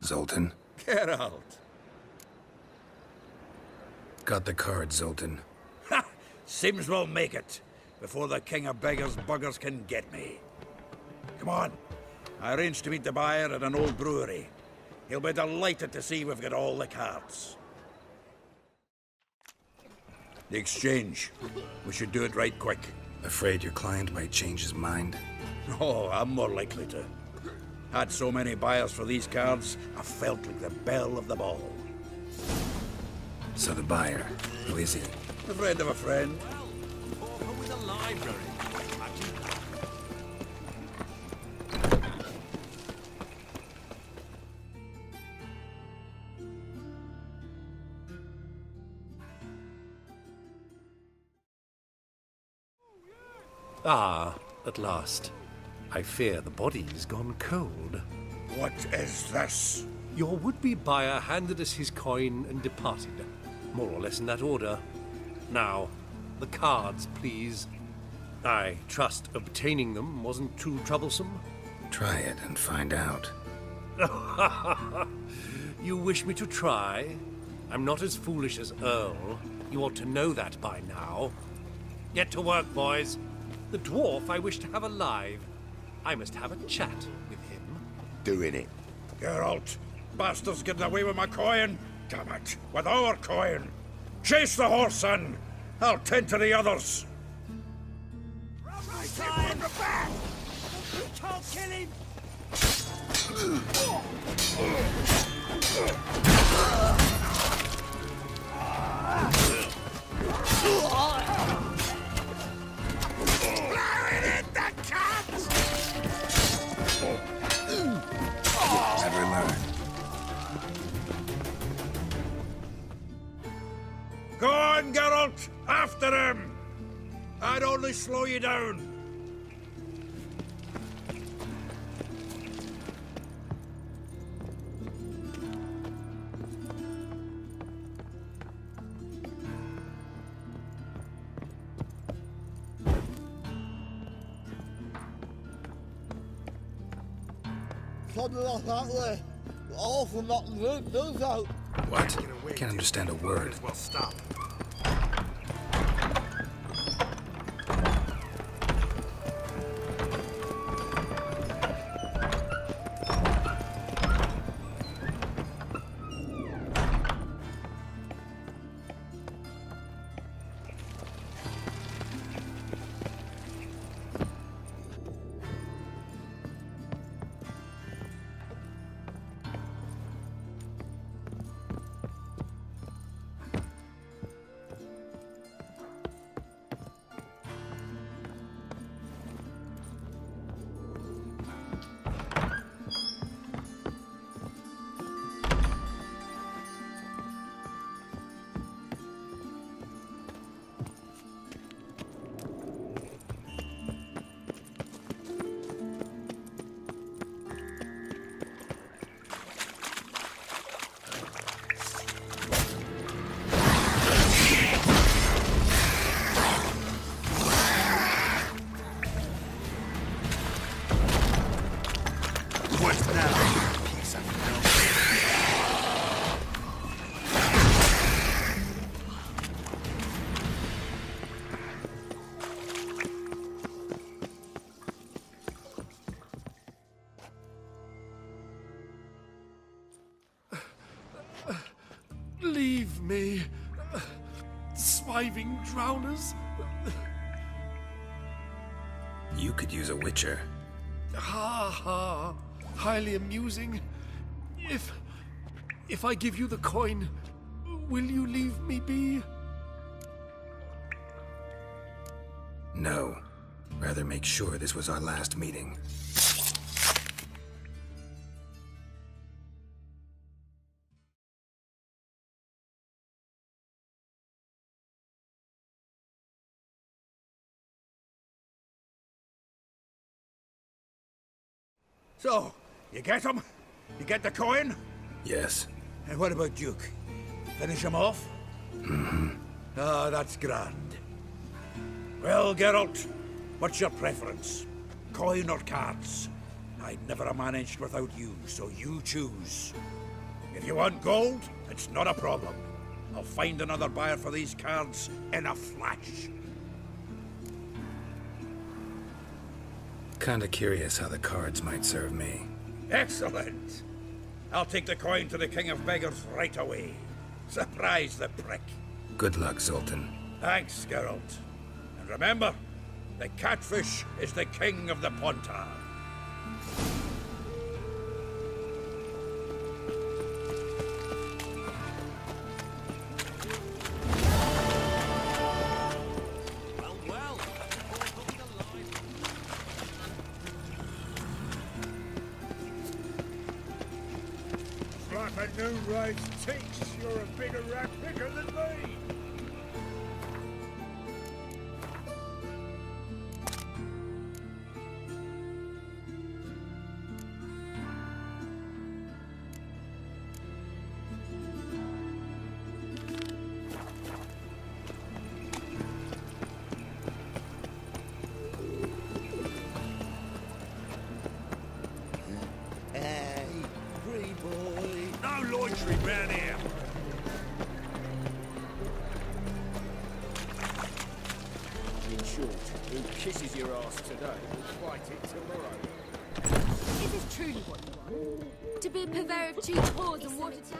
Zoltan. Get out. Got the card, Zoltan. Ha! Seems we'll make it, before the king of beggars buggers can get me. Come on. I arranged to meet the buyer at an old brewery. He'll be delighted to see we've got all the cards. The exchange. We should do it right quick. Afraid your client might change his mind? Oh, I'm more likely to. Had so many buyers for these cards, I felt like the belle of the ball. So the buyer, who is he? A friend of a friend. Well, with a library. Ah, at last. I fear the body's gone cold. What is this? Your would-be buyer handed us his coin and departed. More or less in that order. Now, the cards, please. I trust obtaining them wasn't too troublesome. Try it and find out. You wish me to try? I'm not as foolish as Earl. You ought to know that by now. Get to work, boys. The dwarf I wish to have alive. I must have a chat with him. Doing it. Geralt, bastard's getting away with my coin. Damn it, with our coin. Chase the horse, son. I'll tend to the others. Right time! Back! You can't kill him! Never learn. Go on, Geralt! After him! I'd only slow you down. Something like that way. Awful not good, does out. What? Can't understand a word. Well, stop. What now? Piece of filth. Leave me. Swiving drowners. You could use a witcher. Ha ha. Highly amusing. If I give you the coin, will you leave me be? No. Rather make sure this was our last meeting. So, you get him? You get the coin? Yes. And what about Duke? Finish him off? Mm-hmm. Ah, that's grand. Well, Geralt, what's your preference? Coin or cards? I'd never have managed without you, so you choose. If you want gold, it's not a problem. I'll find another buyer for these cards in a flash. Kinda curious how the cards might serve me. Excellent. I'll take the coin to the King of Beggars right away. Surprise the prick. Good luck, Zoltan. Thanks, Geralt. And remember, the catfish is the king of the Pontar. Well. Like a new race thinks you're a bigger rat picker than me. Hey, free boy. No loitering round here. In short, who kisses your ass today will fight it tomorrow. Is this truly what you want? To be a purveyor of cheap whores and watered down?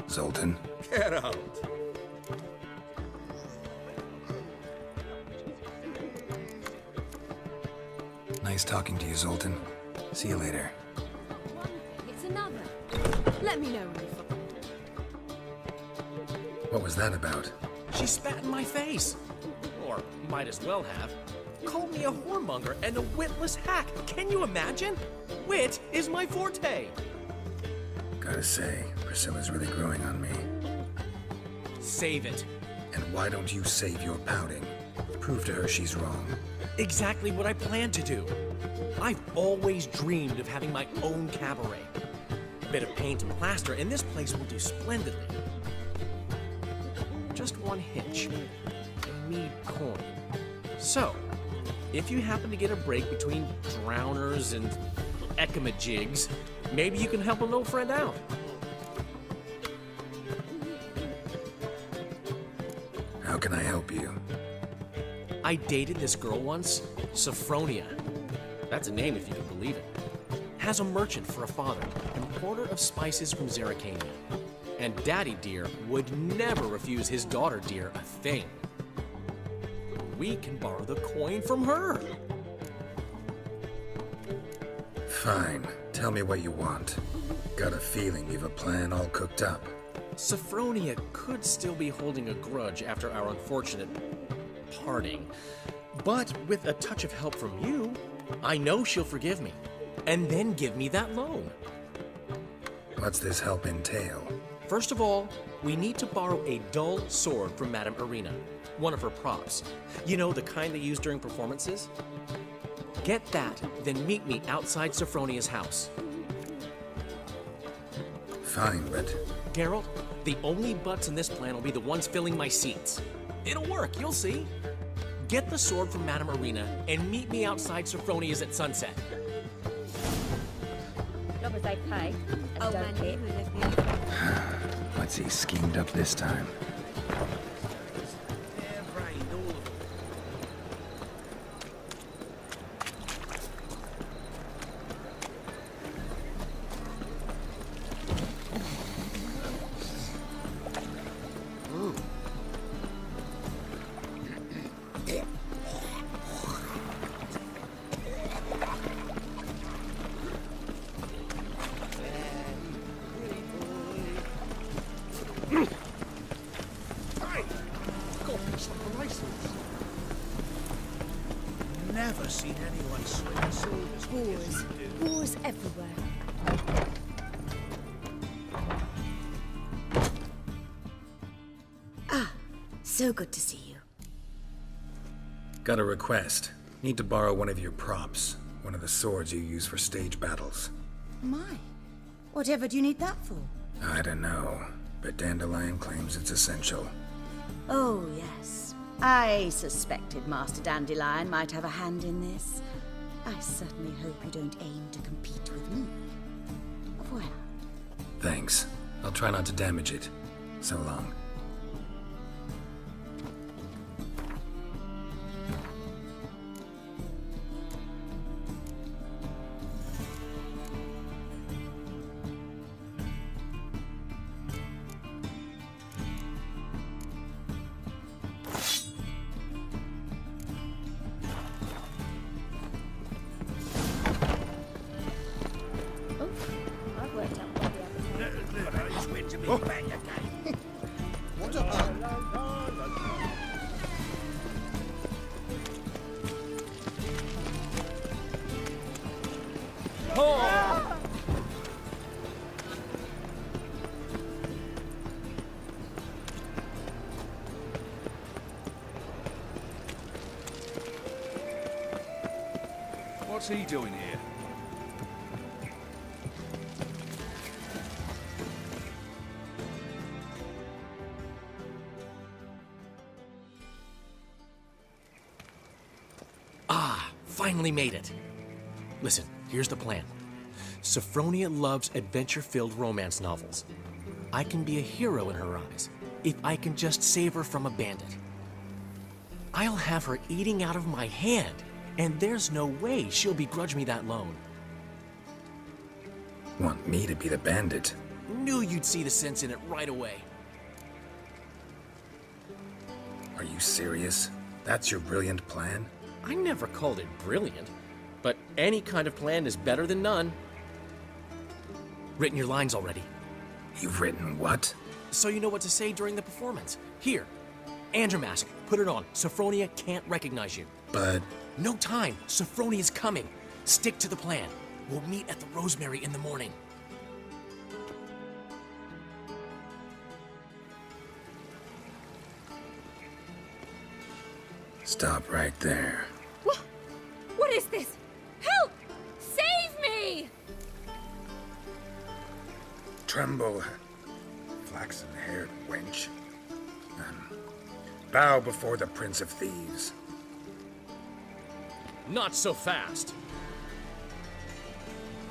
Zoltan? Geralt. Nice talking to you, Zoltan. See you later. One thing, it's another. Let me know when you find. What was that about? She spat in my face. Or might as well have. Called me a whoremonger and a witless hack. Can you imagine? Wit is my forte. Gotta say, Priscilla's really growing on me. Save it. And why don't you save your pouting? Prove to her she's wrong. Exactly what I plan to do. I've always dreamed of having my own cabaret. A bit of paint and plaster, and this place will do splendidly. Just one hitch. I need coin. So, if you happen to get a break between drowners and ecamajigs, maybe you can help an old friend out. How can I help you? I dated this girl once, Sophronia. That's a name if you can believe it. Has a merchant for a father, importer of spices from Zerrikania. And Daddy Dear would never refuse his daughter Dear a thing. We can borrow the coin from her. Fine. Tell me what you want. Got a feeling you've a plan all cooked up. Sophronia could still be holding a grudge after our unfortunate parting. But with a touch of help from you, I know she'll forgive me. And then give me that loan. What's this help entail? First of all, we need to borrow a dull sword from Madame Irina, one of her props. You know, the kind they use during performances? Get that, then meet me outside Sophronia's house. Fine, but Geralt, the only butts in this plan will be the ones filling my seats. It'll work, you'll see. Get the sword from Madame Irina and meet me outside Sophronia's at sunset. Long as they pay and Oh, don't man, hit. you live me. what's he schemed up this time? Never seen anyone swing sword as quick as Wars. you do. Wars everywhere. Ah, so good to see you. Got a request. Need to borrow one of your props. One of the swords you use for stage battles. My, whatever do you need that for? I don't know, but Dandelion claims it's essential. Oh, yes. I suspected Master Dandelion might have a hand in this. I certainly hope you don't aim to compete with me. Au revoir. Thanks. I'll try not to damage it. So long. I've worked out what the appetite. What a... What's he doing here? Finally made it. Listen, here's the plan. Sophronia loves adventure-filled romance novels. I can be a hero in her eyes if I can just save her from a bandit. I'll have her eating out of my hand, and there's no way she'll begrudge me that loan. Want me to be the bandit? Knew you'd see the sense in it right away. Are you serious? That's your brilliant plan? I never called it brilliant, but any kind of plan is better than none. Written your lines already. You've written what? So you know what to say during the performance. Here, and your mask. Put it on. Sophronia can't recognize you. But... No time. Sophronia's coming. Stick to the plan. We'll meet at the Rosemary in the morning. Stop right there. What is this? Help! Save me! Tremble, flaxen-haired wench. Bow before the Prince of Thieves. Not so fast.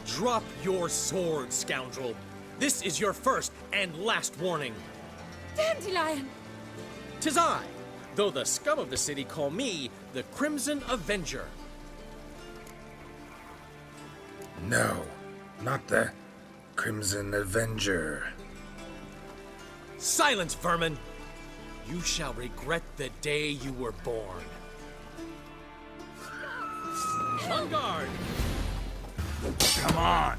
Drop your sword, scoundrel. This is your first and last warning. Dandelion! 'Tis I, though the scum of the city call me the Crimson Avenger. No, not the Crimson Avenger. Silence, vermin! You shall regret the day you were born. On guard! Come on!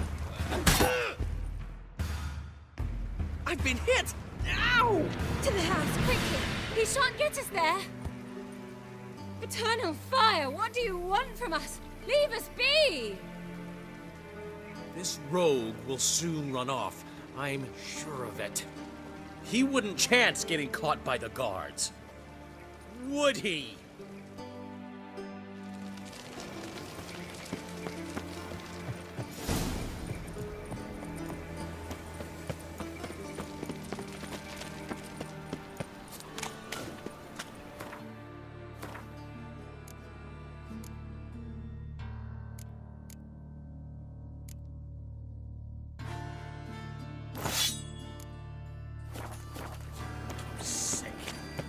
I've been hit! Ow! To the house, quickly! He shan't get us there! Eternal fire, what do you want from us? Leave us be! This rogue will soon run off. I'm sure of it. He wouldn't chance getting caught by the guards. Would he?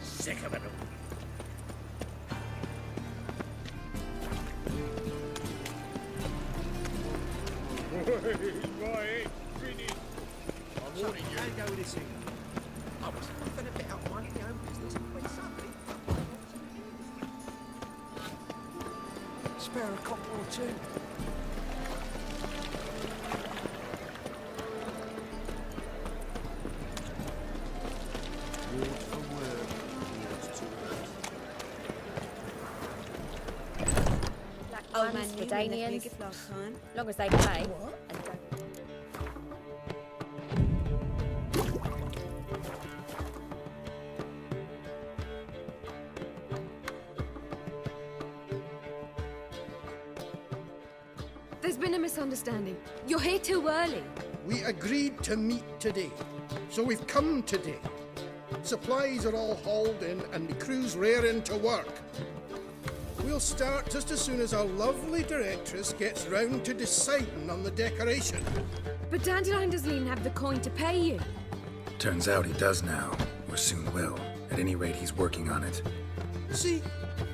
Sick of it all. I'm warning you. How go with this thing? I was nothing about minding my own business when somebody... Spare a couple or two. Word for word, words to word. Black Old man ones, knew me left me a Redanians, gift last time. long as they pay. What? And don't. There's been a misunderstanding. You're here too early. We agreed to meet today, so we've come today. Supplies are all hauled in and the crew's raring to work. we'll start just as soon as our lovely directress gets round to deciding on the decoration. But Dandelion doesn't even have the coin to pay you. Turns out he does now, or soon will. At any rate, he's working on it. See,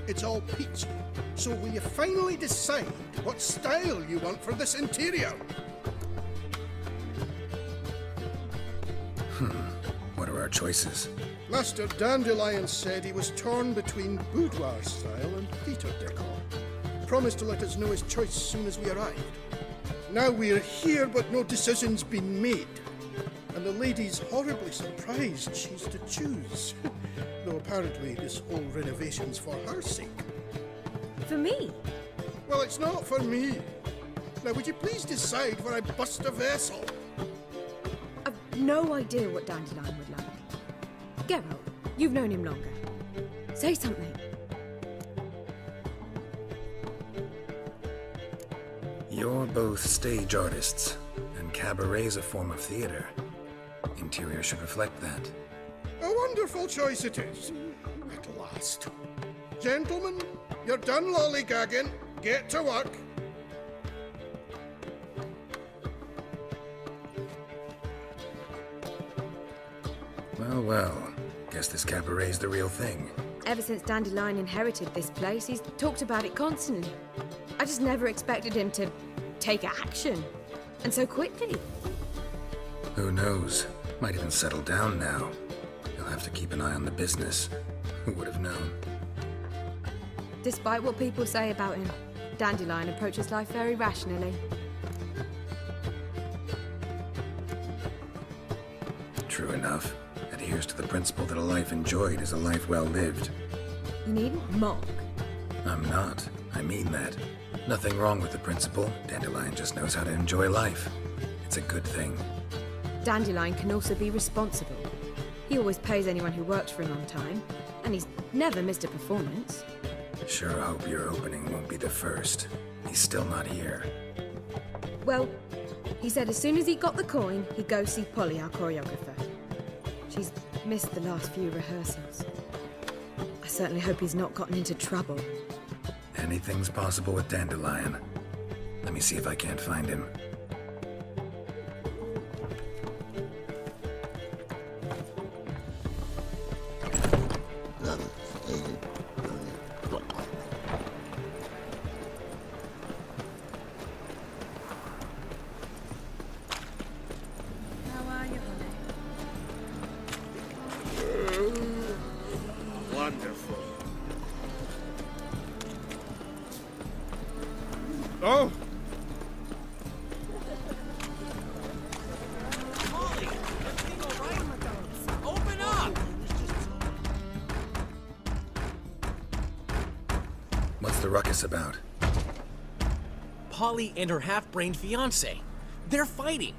it's all peachy. So will you finally decide what style you want for this interior? What are our choices? Master Dandelion said he was torn between boudoir style and theatre decor. Promised to let us know his choice as soon as we arrived. Now we're here, but no decision's been made. And the lady's horribly surprised she's to choose. Though apparently this whole renovation's for her sake. For me? Well, it's not for me. Now, would you please decide where I bust a vessel? I've no idea what Dandelion would like. Geralt, you've known him longer. Say something. You're both stage artists, and cabaret's a form of theater. Interior should reflect that. A wonderful choice it is. At last. Gentlemen, you're done lollygagging. Get to work. Well, guess this cabaret's the real thing. Ever since Dandelion inherited this place, he's talked about it constantly. I just never expected him to take action. And so quickly. Who knows? Might even settle down now. He'll have to keep an eye on the business. Who would have known? Despite what people say about him, Dandelion approaches life very rationally. True enough. Adheres to the principle that a life enjoyed is a life well lived. You needn't mock. I'm not. I mean that. Nothing wrong with the principle. Dandelion just knows how to enjoy life. It's a good thing. Dandelion can also be responsible. He always pays anyone who works for him on time, and he's never missed a performance. Sure hope your opening won't be the first. He's still not here. Well, he said as soon as he got the coin, he'd go see Polly, our choreographer. She's missed the last few rehearsals. I certainly hope he's not gotten into trouble. Anything's possible with Dandelion. Let me see if I can't find him. Wonderful. Oh! Molly, everything all right? Open up! What's the ruckus about? Polly and her half-brained fiancé. They're fighting.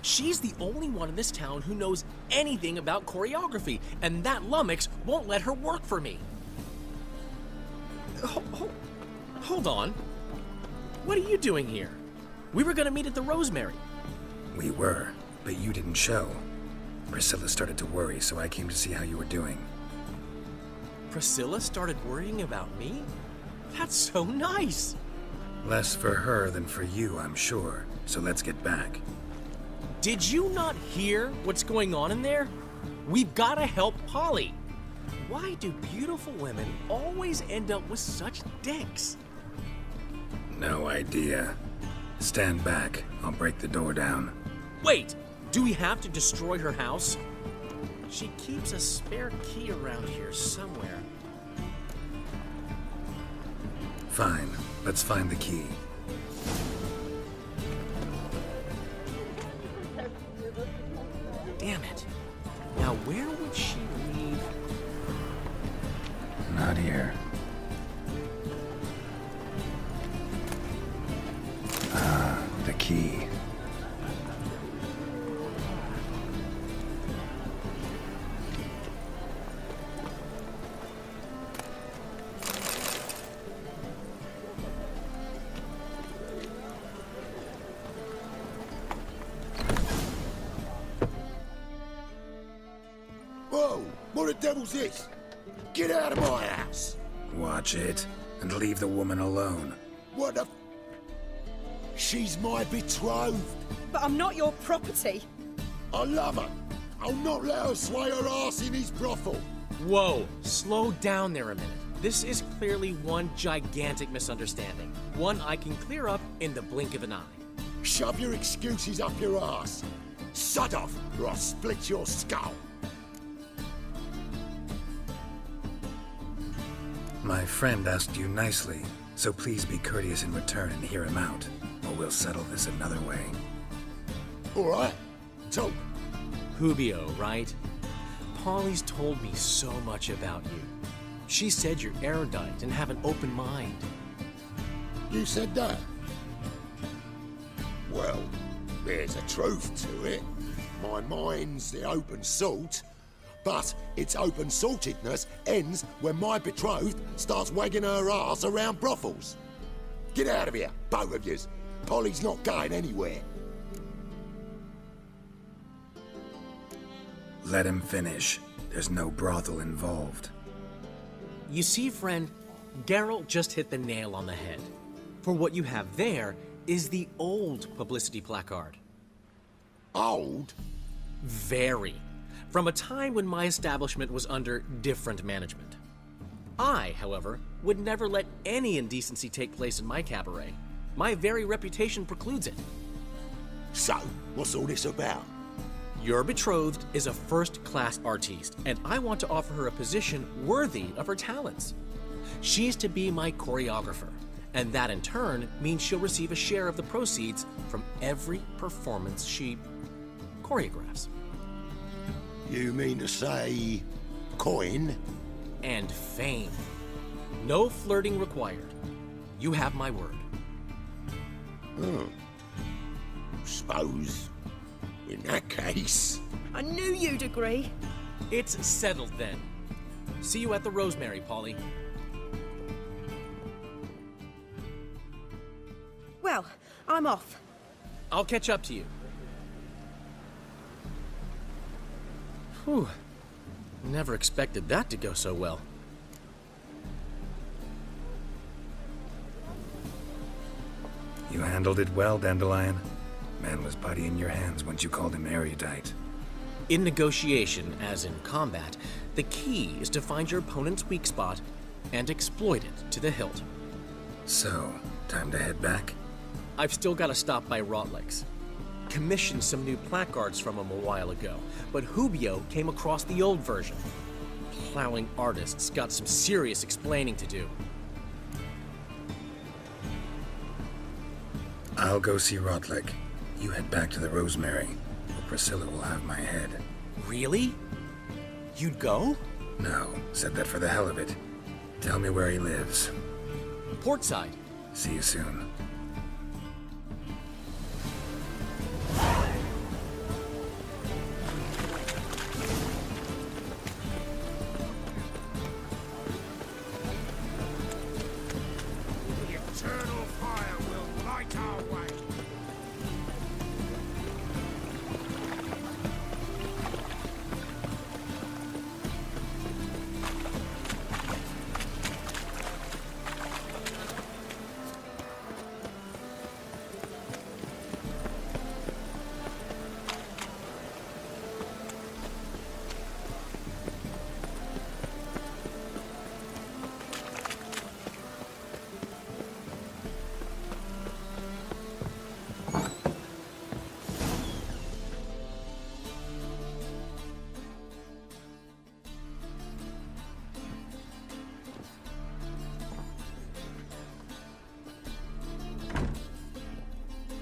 She's the only one in this town who knows anything about choreography, and that lummox won't let her work for me. Hold on. What are you doing here? We were gonna meet at the Rosemary. We were, but you didn't show. Priscilla started to worry, so I came to see how you were doing. Priscilla started worrying about me? That's so nice! Less for her than for you, I'm sure. So let's get back. Did you not hear what's going on in there? We've gotta help Polly. Why do beautiful women always end up with such dicks? No idea. Stand back. I'll break the door down. Wait, do we have to destroy her house? She keeps a spare key around here somewhere. Fine. Let's find the key. Damn it. Now where would she leave? Not here. Ah, the key. Whoa! What the devil's this? Get out of my house! Watch it. and leave the woman alone. What the... She's my betrothed. But I'm not your property. I love her. I'll not let her sway her ass in his brothel. Whoa, slow down there a minute. This is clearly one gigantic misunderstanding. One I can clear up in the blink of an eye. Shove your excuses up your ass. Sod off, or I'll split your skull. My friend asked you nicely, so please be courteous in return and hear him out, or we'll settle this another way. All right, talk. Hubio, right? Polly's told me so much about you. She said you're erudite and have an open mind. You said that? Well, there's a truth to it. My mind's the open salt, but its open saltedness ends when my betrothed starts wagging her ass around brothels. Get out of here, both of yous. Polly's not going anywhere. Let him finish. There's no brothel involved. You see, friend, Geralt just hit the nail on the head. For what you have there is the old publicity placard. Old? Very. From a time when my establishment was under different management. I, however, would never let any indecency take place in my cabaret. My very reputation precludes it. So, what's all this about? Your betrothed is a first-class artiste, and I want to offer her a position worthy of her talents. She's to be my choreographer, and that in turn means she'll receive a share of the proceeds from every performance she choreographs. You mean to say... coin? And fame. No flirting required. You have my word. Suppose... in that case... I knew you'd agree. It's settled then. See you at the Rosemary, Polly. Well, I'm off. I'll catch up to you. Whew. Never expected that to go so well. You handled it well, Dandelion. Man was putty in your hands once you called him erudite. In negotiation, as in combat, the key is to find your opponent's weak spot and exploit it to the hilt. So, time to head back? I've still got to stop by Rotlick's. Commissioned some new placards from him a while ago, but Hubio came across the old version. Plowing artists got some serious explaining to do. I'll go see Rotlick. You head back to the Rosemary, or Priscilla will have my head. Really? You'd go? No, said that for the hell of it. Tell me where he lives. Portside. See you soon.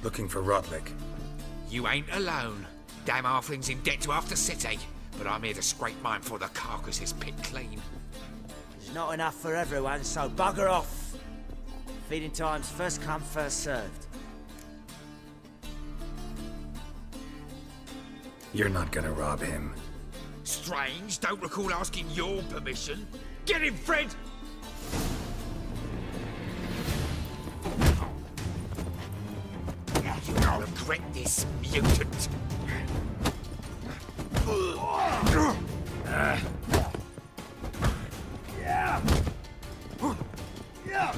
Looking for Rotlick. You ain't alone. Damn halfling's in debt to half the city, but I'm here to scrape mine before the carcass is picked clean. There's not enough for everyone, so bugger off. Feeding time's first come, first served. You're not gonna rob him. Strange, don't recall asking your permission. Get him, Fred! You'll regret this, mutant. Yeah.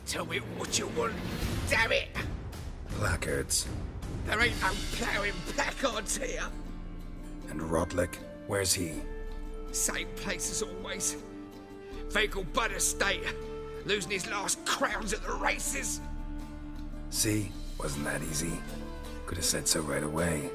Tell me what you want, damn it! Placards. There ain't no ploughing placards here. And Rodlick, where's he? Same place as always. Vehicle Bud Estate. Losing his last crowns at the races. See? Wasn't that easy? Could have said so right away.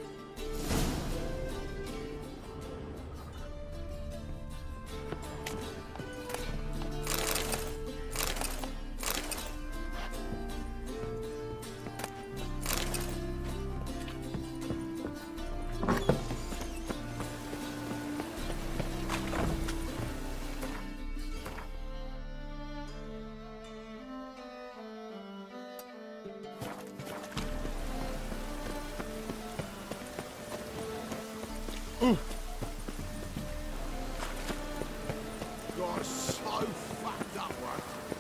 You're so fucked up, one.